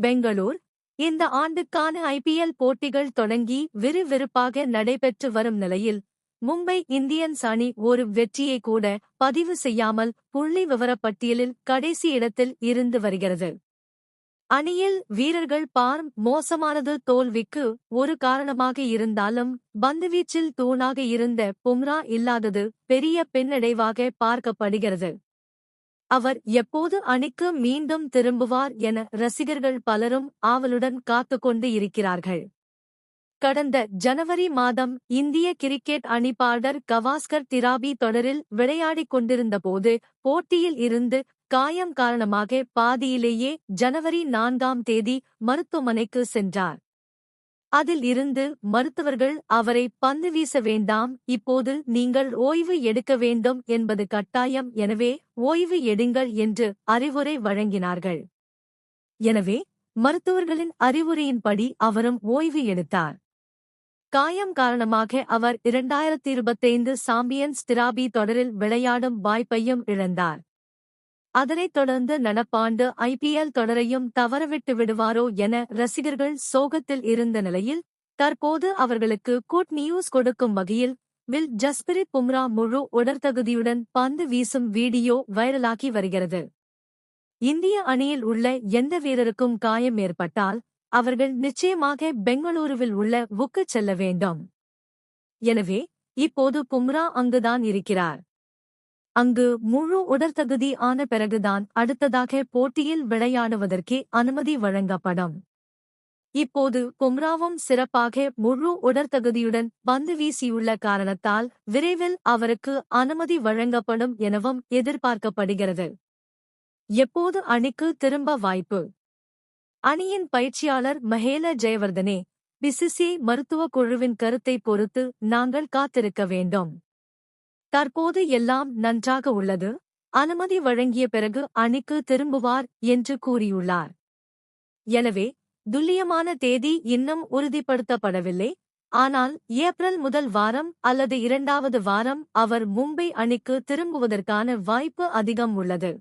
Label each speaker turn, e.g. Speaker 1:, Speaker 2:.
Speaker 1: பெங்களூர் இந்த ஆண்டுக்கான ஐபிஎல் போட்டிகள் தொடங்கி விறுவிறுப்பாக நடைபெற்று வரும் நிலையில் மும்பை இந்தியன்ஸ் அணி ஒரு வெற்றியை கூட பதிவு செய்யாமல் புள்ளி விவரப்பட்டியலில் கடைசி இடத்தில் இருந்து வருகிறது. அணியில் வீரர்கள் பார்ம் மோசமானது தோல்விக்கு ஒரு காரணமாக இருந்தாலும் பந்துவீச்சில் தூணாக இருந்த பும்ரா இல்லாதது பெரிய பின்னடைவாக பார்க்கப்படுகிறது. அவர் எப்போது அணிக்கு மீண்டும் திரும்புவார் என ரசிகர்கள் பலரும் ஆவலுடன் காத்துக்கொண்டு இருக்கிறார்கள். கடந்த ஜனவரி மாதம் இந்திய கிரிக்கெட் அணிப்பாளர் கவாஸ்கர் திராபி தொடரில் விளையாடிக் கொண்டிருந்தபோது போட்டியில் இருந்து காயம் காரணமாக பாதியிலேயே ஜனவரி 4ஆம் தேதி மருத்துவமனைக்கு சென்றார். அதில் இருந்து மருத்துவர்கள் அவரை பந்து வீச வேண்டாம், இப்போது நீங்கள் ஓய்வு எடுக்க வேண்டும் என்பது கட்டாயம், எனவே ஓய்வு எடுங்கள் என்று அறிவுரை வழங்கினார்கள். எனவே மருத்துவர்களின் அறிவுரையின்படி அவரும் ஓய்வு எடுத்தார். காயம் காரணமாக அவர் 2025 சாம்பியன்ஸ் டிராபி தொடரில் விளையாடும் வாய்ப்பையும் இழந்தார். அதனைத் தொடர்ந்து நடப்பாண்டு ஐபிஎல் தொடரையும் தவறவிட்டு விடுவாரோ என ரசிகர்கள் சோகத்தில் இருந்த நிலையில் தற்போது அவர்களுக்கு குட் நியூஸ் கொடுக்கும் வகையில் வில் ஜஸ்பிரித் பும்ரா முழு உடற்தகுதியுடன் பந்து வீசும் வீடியோ வைரலாகி வருகிறது. இந்திய அணியில் உள்ள எந்த வீரருக்கும் காயம் ஏற்பட்டால் அவர்கள் நிச்சயமாக பெங்களூருவில் உள்ள வுக்கு செல்ல வேண்டும். எனவே இப்போது பும்ரா அங்குதான் இருக்கிறார். அங்கு முழு உடற்தகுதி ஆன பிறகுதான் அடுத்ததாக போட்டியில் விளையாடுவதற்கே அனுமதி வழங்கப்படும். இப்போது பும்ராவும் சிறப்பாக முழு உடற்தகுதியுடன் பந்து வீசியுள்ள காரணத்தால் விரைவில் அவருக்கு அனுமதி வழங்கப்படும் எனவும் எதிர்பார்க்கப்படுகிறது. எப்போது அணிக்கு திரும்ப வாய்ப்பு? அணியின் பயிற்சியாளர் மஹேல ஜெயவர்தனே, பிசிசிஐ மருத்துவக் குழுவின் கருத்தை பொறுத்து நாங்கள் காத்திருக்க வேண்டும். தற்போது எல்லாம் நன்றாக உள்ளது, அனுமதி வழங்கிய பிறகு அணிக்கு திரும்புவார் என்று கூறியுள்ளார். எனவே துல்லியமான தேதி இன்னும் உறுதிப்படுத்தப்படவில்லை. ஆனால் ஏப்ரல் முதல் வாரம் அல்லது 2வது வாரம் அவர் மும்பை அணிக்கு திரும்புவதற்கான வாய்ப்பு அதிகம் உள்ளது.